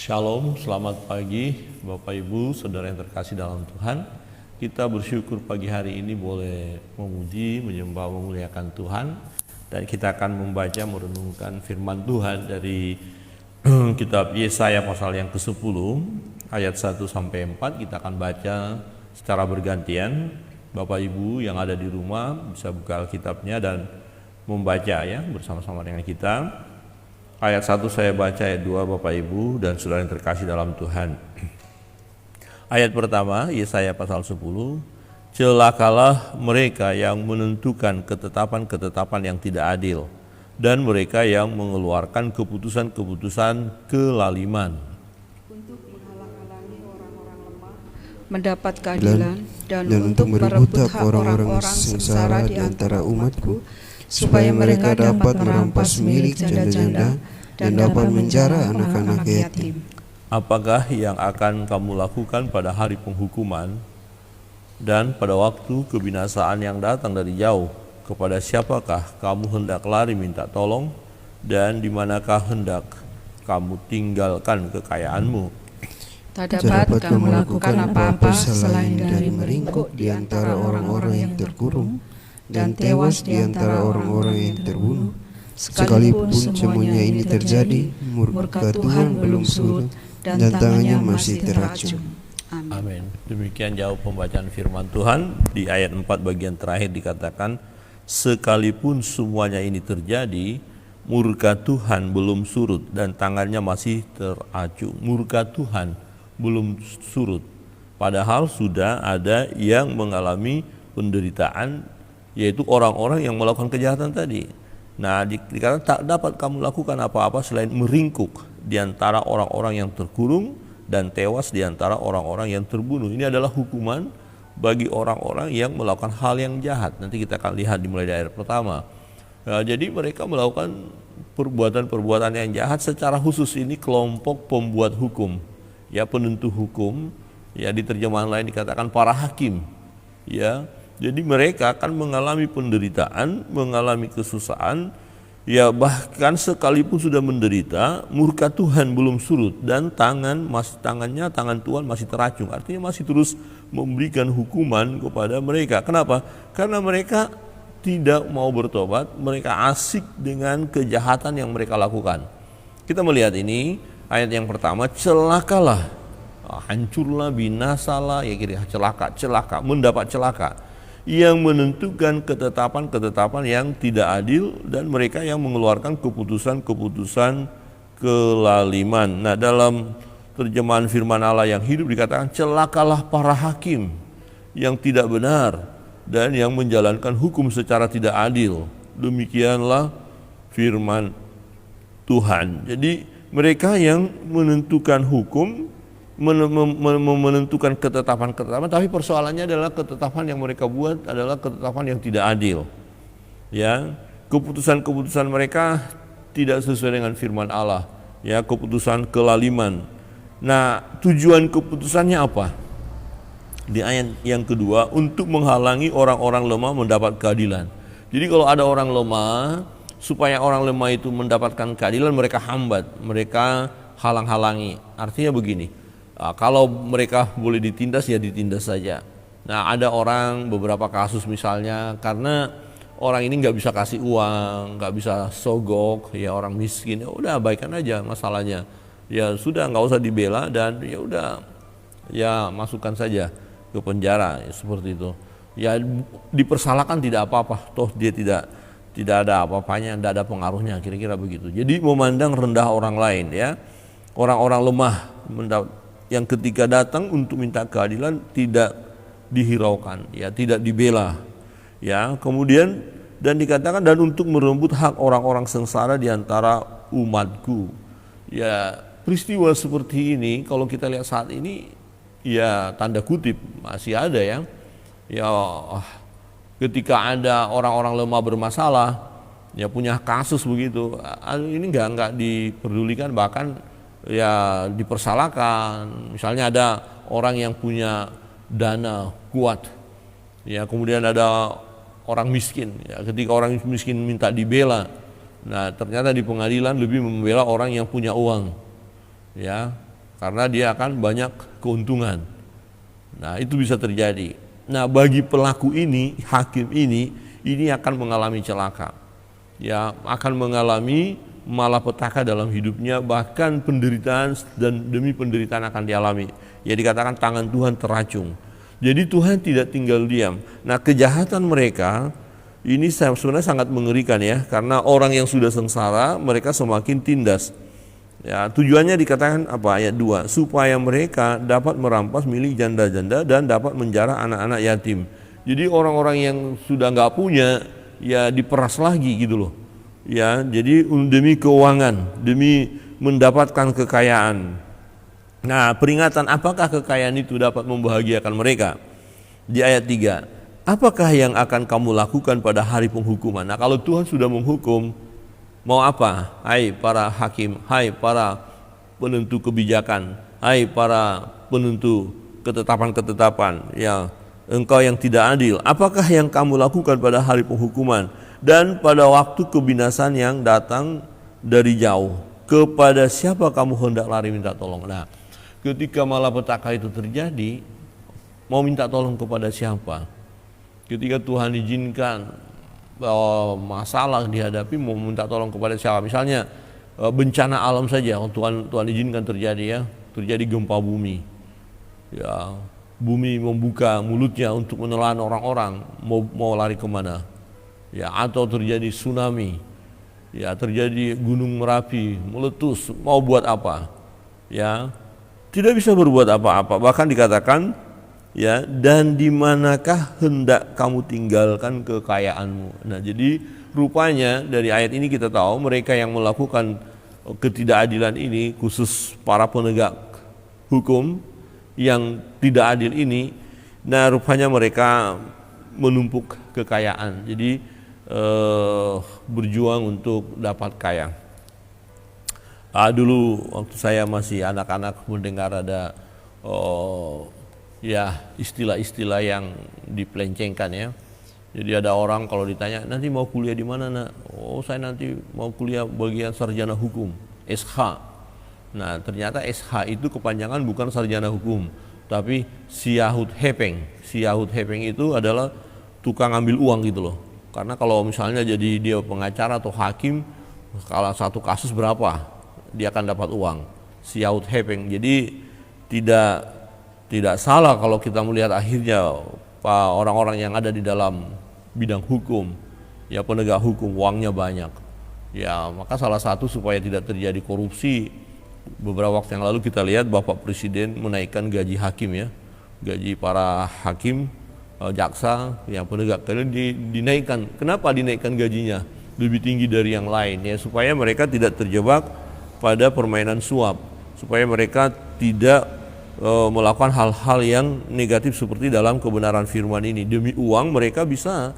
Shalom, selamat pagi Bapak Ibu, Saudara yang terkasih dalam Tuhan. Kita bersyukur pagi hari ini boleh memuji, menyembah, memuliakan Tuhan. Dan kita akan membaca, merenungkan firman Tuhan dari kitab Yesaya pasal yang ke-10 ayat 1-4. Kita akan baca secara bergantian. Bapak Ibu yang ada di rumah bisa buka Alkitabnya dan membaca ya bersama-sama dengan kita. Ayat 1 saya baca, ayat 2 Bapak Ibu dan Saudara yang terkasih dalam Tuhan. Ayat pertama Yesaya pasal 10. Celakalah mereka yang menentukan ketetapan-ketetapan yang tidak adil, dan mereka yang mengeluarkan keputusan-keputusan kelaliman untuk menghalang-halangi orang-orang lemah mendapat keadilan dan untuk merebut merebut hak orang-orang sengsara di antara umatku, supaya mereka dapat merampas milik janda-janda dan dapat menjara anak-anak yatim. Apakah yang akan kamu lakukan pada hari penghukuman dan pada waktu kebinasaan yang datang dari jauh? Kepada siapakah kamu hendak lari minta tolong, dan di manakah hendak kamu tinggalkan kekayaanmu? Tak dapat kamu lakukan apa-apa selain dari meringkuk di antara orang-orang yang terkurung dan tewas di antara orang-orang yang terbunuh. Sekalipun semuanya ini terjadi, murka Tuhan belum surut dan tangannya masih teracung. Amin. Demikian jauh pembacaan firman Tuhan. Di ayat 4 bagian terakhir dikatakan, sekalipun semuanya ini terjadi, murka Tuhan belum surut dan tangannya masih teracung. Murka Tuhan belum surut, padahal sudah ada yang mengalami penderitaan, yaitu orang-orang yang melakukan kejahatan tadi. Nah, dikatakan tak dapat kamu lakukan apa-apa selain meringkuk di antara orang-orang yang terkurung dan tewas di antara orang-orang yang terbunuh. Ini adalah hukuman bagi orang-orang yang melakukan hal yang jahat. Nanti kita akan lihat dimulai dari ayat pertama. Nah, jadi mereka melakukan perbuatan-perbuatan yang jahat. Secara khusus ini kelompok pembuat hukum, ya, penentu hukum, ya, di terjemahan lain dikatakan para hakim, ya. Jadi mereka akan mengalami penderitaan, mengalami kesusahan, ya, bahkan sekalipun sudah menderita, murka Tuhan belum surut dan tangan Tuhan masih teracung. Artinya masih terus memberikan hukuman kepada mereka. Kenapa? Karena mereka tidak mau bertobat, mereka asik dengan kejahatan yang mereka lakukan. Kita melihat ini, ayat yang pertama, celakalah, hancurlah, binasalah, ya kira celaka, mendapat celaka, yang menentukan ketetapan-ketetapan yang tidak adil dan mereka yang mengeluarkan keputusan-keputusan kelaliman. Nah, dalam terjemahan firman Allah yang hidup dikatakan, celakalah para hakim yang tidak benar dan yang menjalankan hukum secara tidak adil. Demikianlah firman Tuhan. Jadi mereka yang menentukan hukum, menentukan ketetapan-ketetapan, tapi persoalannya adalah ketetapan yang mereka buat adalah ketetapan yang tidak adil. Ya, keputusan-keputusan mereka tidak sesuai dengan firman Allah. Ya, keputusan kelaliman. Nah, tujuan keputusannya apa? Di ayat yang kedua, untuk menghalangi orang-orang lemah mendapat keadilan. Jadi kalau ada orang lemah, supaya orang lemah itu mendapatkan keadilan, mereka hambat, mereka halang-halangi. Artinya begini, kalau mereka boleh ditindas, ya ditindas saja. Nah, ada orang, beberapa kasus misalnya, karena orang ini nggak bisa kasih uang, nggak bisa sogok, ya orang miskin, ya udah abaikan aja masalahnya. Ya sudah, nggak usah dibela dan ya udah, ya masukkan saja ke penjara, ya, seperti itu. Ya dipersalahkan tidak apa-apa, toh dia tidak ada apa-apanya, tidak ada pengaruhnya, kira-kira begitu. Jadi memandang rendah orang lain, ya, orang-orang lemah yang ketika datang untuk minta keadilan tidak dihiraukan, ya, tidak dibela, ya. Kemudian dan dikatakan dan untuk merebut hak orang-orang sengsara di antara umatku. Ya, peristiwa seperti ini kalau kita lihat saat ini, ya tanda kutip masih ada, ya. Ya, ketika ada orang-orang lemah bermasalah, ya punya kasus begitu, ini enggak diperdulikan, bahkan ya dipersalahkan. Misalnya ada orang yang punya dana kuat, ya, kemudian ada orang miskin, ya, ketika orang miskin minta dibela, nah ternyata di pengadilan lebih membela orang yang punya uang, ya. karena dia akan banyak keuntungan. Nah, itu bisa terjadi. Nah, bagi pelaku ini, hakim ini akan mengalami celaka. Ya, akan mengalami malapetaka dalam hidupnya, bahkan penderitaan dan demi penderitaan akan dialami. Ya, dikatakan tangan Tuhan teracung. Jadi Tuhan tidak tinggal diam. Nah, kejahatan mereka ini sebenarnya sangat mengerikan ya, karena orang yang sudah sengsara mereka semakin tindas. Ya, tujuannya dikatakan apa? Ayat 2, supaya mereka dapat merampas milik janda-janda dan dapat menjara anak-anak yatim. Jadi orang-orang yang sudah nggak punya ya diperas lagi gitu loh. Ya, jadi demi keuangan, demi mendapatkan kekayaan. Nah, peringatan apakah kekayaan itu dapat membahagiakan mereka? Di ayat 3, apakah yang akan kamu lakukan pada hari penghukuman? Nah, kalau Tuhan sudah menghukum, mau apa? Hai para hakim, hai para penentu kebijakan, hai para penentu ketetapan-ketetapan, ya engkau yang tidak adil, apakah yang kamu lakukan pada hari penghukuman dan pada waktu kebinasan yang datang dari jauh? Kepada siapa kamu hendak lari minta tolong? Nah, ketika malapetaka itu terjadi, mau minta tolong kepada siapa? Ketika Tuhan izinkan masalah dihadapi, mau minta tolong kepada siapa? Misalnya bencana alam saja, Tuhan izinkan terjadi ya, terjadi gempa bumi. Ya, bumi membuka mulutnya untuk menelan orang-orang, mau lari kemana? Ya, atau terjadi tsunami, ya terjadi gunung Merapi meletus, mau buat apa? Ya, tidak bisa berbuat apa-apa. Bahkan dikatakan, ya, dan di manakah hendak kamu tinggalkan kekayaanmu? Nah, jadi rupanya dari ayat ini kita tahu mereka yang melakukan ketidakadilan ini, khusus para penegak hukum yang tidak adil ini, nah rupanya mereka menumpuk kekayaan. Jadi berjuang untuk dapat kaya. Dulu waktu saya masih anak-anak mendengar ada ya istilah-istilah yang dipelencengkan ya. Jadi ada orang kalau ditanya, nanti mau kuliah di mana nak? Oh, saya nanti mau kuliah bagian sarjana hukum, SH. Nah, ternyata SH itu kepanjangan bukan sarjana hukum, tapi Syahud Hepeng. Syahud Hepeng itu adalah tukang ambil uang gitu loh. Karena kalau misalnya jadi dia pengacara atau hakim, kalau satu kasus berapa, dia akan dapat uang. Syahud Hepeng. Jadi tidak salah kalau kita melihat akhirnya orang-orang yang ada di dalam bidang hukum, ya penegak hukum, uangnya banyak. Ya, maka salah satu supaya tidak terjadi korupsi, beberapa waktu yang lalu kita lihat Bapak Presiden menaikkan gaji hakim ya, gaji para hakim, jaksa, yang penegak karena dinaikkan. Kenapa dinaikkan gajinya lebih tinggi dari yang lain? Ya, supaya mereka tidak terjebak pada permainan suap, supaya mereka tidak melakukan hal-hal yang negatif seperti dalam kebenaran firman ini. Demi uang mereka bisa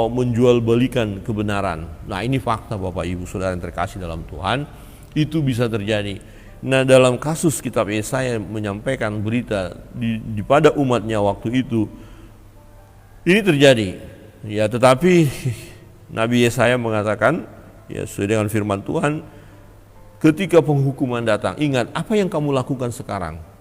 menjual balikan kebenaran. Nah, ini fakta Bapak Ibu Saudara yang terkasih dalam Tuhan, itu bisa terjadi. Nah, dalam kasus kitab Yesaya menyampaikan berita pada umatnya waktu itu, ini terjadi. Ya, tetapi Nabi Yesaya mengatakan, ya sesuai dengan firman Tuhan, ketika penghukuman datang, ingat apa yang kamu lakukan sekarang.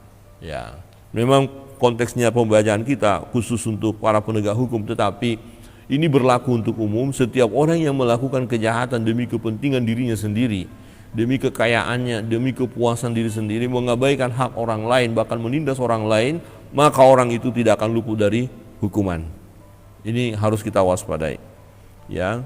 Ya, memang konteksnya pembacaan kita khusus untuk para penegak hukum, tetapi ini berlaku untuk umum. Setiap orang yang melakukan kejahatan demi kepentingan dirinya sendiri, demi kekayaannya, demi kepuasan diri sendiri, mengabaikan hak orang lain, bahkan menindas orang lain, maka orang itu tidak akan luput dari hukuman. Ini harus kita waspadai. Ya,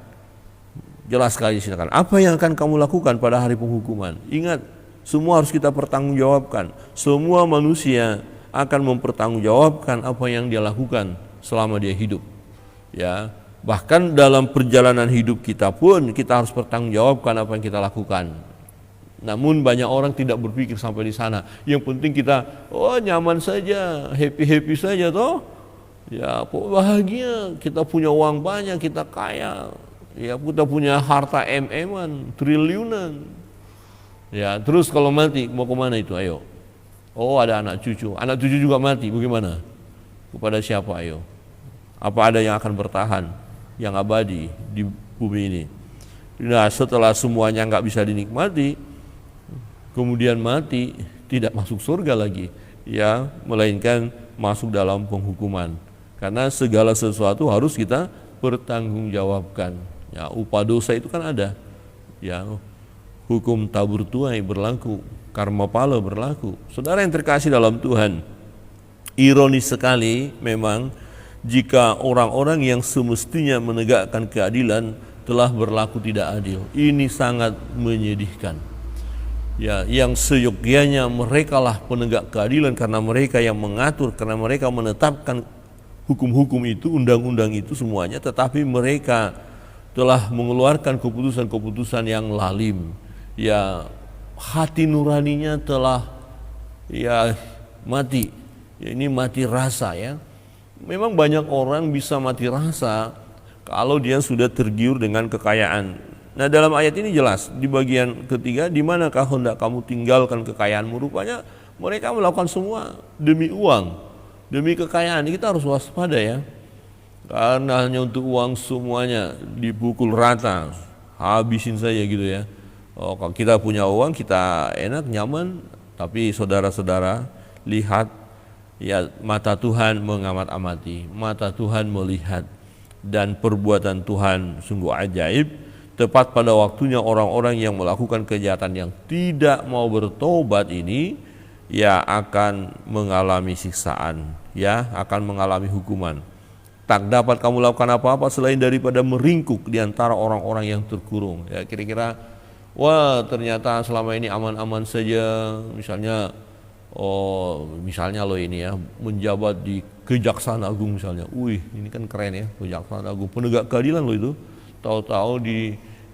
jelas sekali silakan. Apa yang akan kamu lakukan pada hari penghukuman? Ingat, semua harus kita pertanggungjawabkan. Semua manusia akan mempertanggungjawabkan apa yang dia lakukan selama dia hidup. Ya, bahkan dalam perjalanan hidup kita pun kita harus pertanggungjawabkan apa yang kita lakukan. Namun banyak orang tidak berpikir sampai di sana. Yang penting kita nyaman saja, happy saja toh. Ya, bahagia, kita punya uang banyak, kita kaya. Ya, kita punya harta MM-an, triliunan. Ya, terus kalau mati mau kemana itu? Ayo. Oh, ada anak cucu juga mati, bagaimana? Kepada siapa? Ayo. Apa ada yang akan bertahan, yang abadi di bumi ini? Nah, setelah semuanya nggak bisa dinikmati, kemudian mati, tidak masuk surga lagi, ya, melainkan masuk dalam penghukuman. Karena segala sesuatu harus kita pertanggungjawabkan. Ya, upah dosa itu kan ada. Ya, hukum tabur tuai berlaku, karma pala berlaku. Saudara yang terkasih dalam Tuhan, ironis sekali memang jika orang-orang yang semestinya menegakkan keadilan telah berlaku tidak adil. Ini sangat menyedihkan. Ya, yang seyogyanya merekalah penegak keadilan karena mereka yang mengatur, karena mereka menetapkan hukum-hukum itu, undang-undang itu semuanya, tetapi mereka telah mengeluarkan keputusan-keputusan yang lalim. Ya, hati nuraninya telah ya mati. Ya, ini mati rasa ya. Memang banyak orang bisa mati rasa kalau dia sudah tergiur dengan kekayaan. Nah, dalam ayat ini jelas di bagian ketiga, di manakah hendak kamu tinggalkan kekayaanmu? Rupanya mereka melakukan semua demi uang, demi kekayaan. Kita harus waspada ya, karena hanya untuk uang semuanya dipukul rata, habisin saja gitu ya. Oh, kalau kita punya uang kita enak, nyaman, tapi saudara-saudara lihat ya, mata Tuhan mengamat-amati, mata Tuhan melihat, dan perbuatan Tuhan sungguh ajaib. Tepat pada waktunya orang-orang yang melakukan kejahatan yang tidak mau bertobat ini ya akan mengalami siksaan, ya akan mengalami hukuman. Tak dapat kamu lakukan apa-apa selain daripada meringkuk di antara orang-orang yang terkurung. Ya, kira-kira wah, ternyata selama ini aman-aman saja, misalnya misalnya lo ini ya menjabat di Kejaksaan Agung misalnya. Wih, ini kan keren ya, Kejaksaan Agung, penegak keadilan lo itu. Tahu-tahu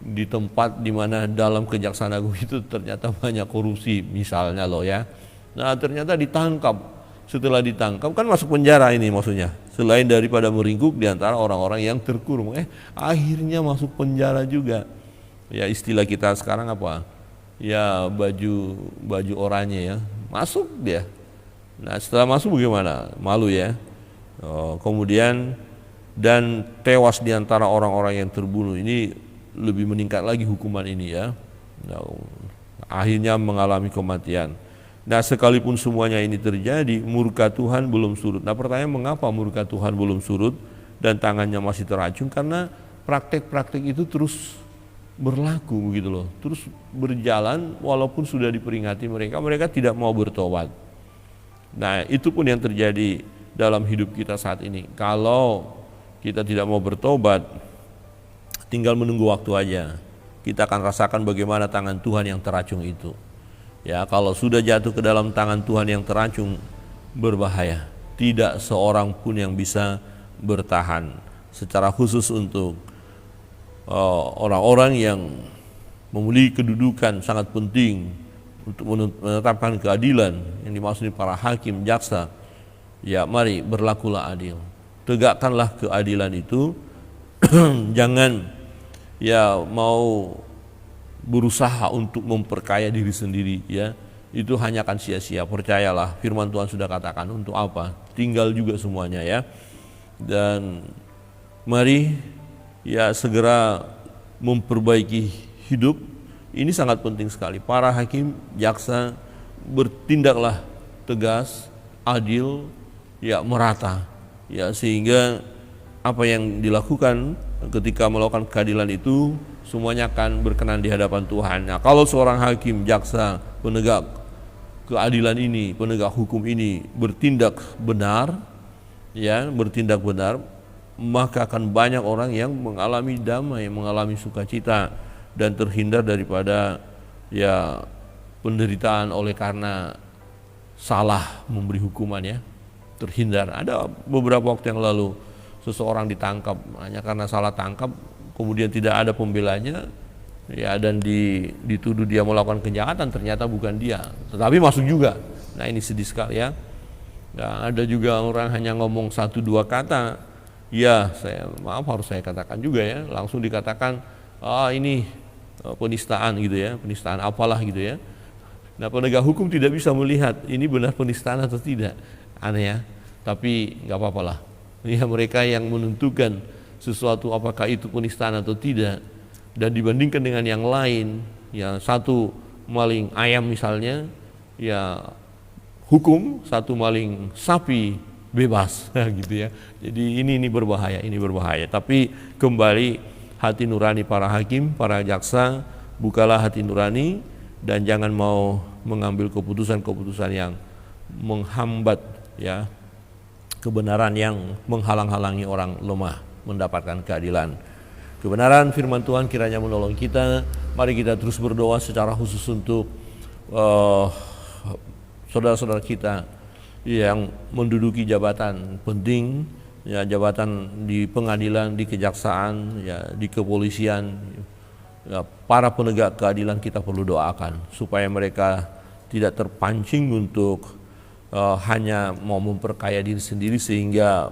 di tempat di mana dalam Kejaksaan Agung itu ternyata banyak korupsi misalnya lo ya. Nah, ternyata ditangkap. Setelah ditangkap kan masuk penjara ini maksudnya. Selain daripada meringkuk di antara orang-orang yang terkurung, akhirnya masuk penjara juga. Ya, istilah kita sekarang apa? Ya, baju oranye ya. Masuk dia. Nah, setelah masuk bagaimana? Malu ya. Kemudian dan tewas di antara orang-orang yang terbunuh. Ini lebih meningkat lagi hukuman ini ya. Nah, akhirnya mengalami kematian. Nah, sekalipun semuanya ini terjadi, murka Tuhan belum surut. Nah, pertanyaan mengapa murka Tuhan belum surut dan tangannya masih teracung? Karena praktek-praktek itu terus berlaku begitu loh, terus berjalan walaupun sudah diperingati mereka tidak mau bertobat. Nah, itu pun yang terjadi dalam hidup kita saat ini. Kalau kita tidak mau bertobat, tinggal menunggu waktu aja. Kita akan rasakan bagaimana tangan Tuhan yang teracung itu. Ya, kalau sudah jatuh ke dalam tangan Tuhan yang teracung, berbahaya. Tidak seorang pun yang bisa bertahan. Secara khusus untuk orang-orang yang memiliki kedudukan sangat penting untuk menetapkan keadilan, yang dimaksud para hakim, jaksa. Ya, mari berlakulah adil. Tegakkanlah keadilan itu. Jangan ya mau berusaha untuk memperkaya diri sendiri ya. Itu hanya akan sia-sia. Percayalah, firman Tuhan sudah katakan, untuk apa? Tinggal juga semuanya ya. Dan mari ya segera memperbaiki hidup. Ini sangat penting sekali. Para hakim, jaksa, bertindaklah tegas, adil, ya merata. Ya, sehingga apa yang dilakukan ketika melakukan keadilan itu semuanya akan berkenan di hadapan Tuhan. Nah, kalau seorang hakim, jaksa, penegak keadilan ini, penegak hukum ini bertindak benar, ya, bertindak benar, maka akan banyak orang yang mengalami damai, mengalami sukacita dan terhindar daripada ya penderitaan oleh karena salah memberi hukuman ya. Terhindar. Ada beberapa waktu yang lalu seseorang ditangkap hanya karena salah tangkap, kemudian tidak ada pembelanya ya, dan dituduh dia melakukan kejahatan, ternyata bukan dia, tetapi masuk juga. Nah, ini sedih sekali ya. Nah, ada juga orang hanya ngomong 1-2 kata, ya harus saya katakan juga ya, langsung dikatakan ini penistaan gitu ya, penistaan apalah gitu ya. Nah, penegak hukum tidak bisa melihat ini benar penistaan atau tidak, aneh ya, tapi nggak apa-apalah. Ya, mereka yang menentukan sesuatu apakah itu penistaan atau tidak, dan dibandingkan dengan yang lain, yang satu maling ayam misalnya, ya hukum, satu maling sapi bebas gitu ya. Jadi ini berbahaya. Tapi kembali hati nurani para hakim, para jaksa, bukalah hati nurani dan jangan mau mengambil keputusan-keputusan yang menghambat ya kebenaran, yang menghalang-halangi orang lemah mendapatkan keadilan. Kebenaran firman Tuhan kiranya menolong kita. Mari kita terus berdoa secara khusus untuk saudara-saudara kita yang menduduki jabatan penting, ya, jabatan di pengadilan, di kejaksaan, ya, di kepolisian, ya, para penegak keadilan kita perlu doakan supaya mereka tidak terpancing untuk hanya mau memperkaya diri sendiri sehingga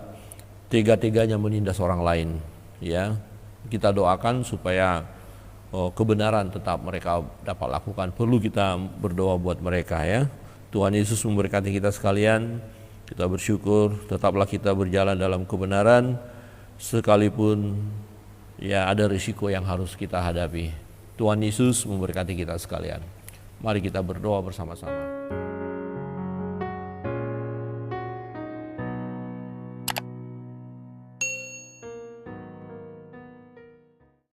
tega-teganya menindas orang lain. Ya, kita doakan supaya kebenaran tetap mereka dapat lakukan. Perlu kita berdoa buat mereka ya. Tuhan Yesus memberkati kita sekalian. Kita bersyukur tetaplah kita berjalan dalam kebenaran sekalipun ya ada risiko yang harus kita hadapi. Tuhan Yesus memberkati kita sekalian. Mari kita berdoa bersama-sama.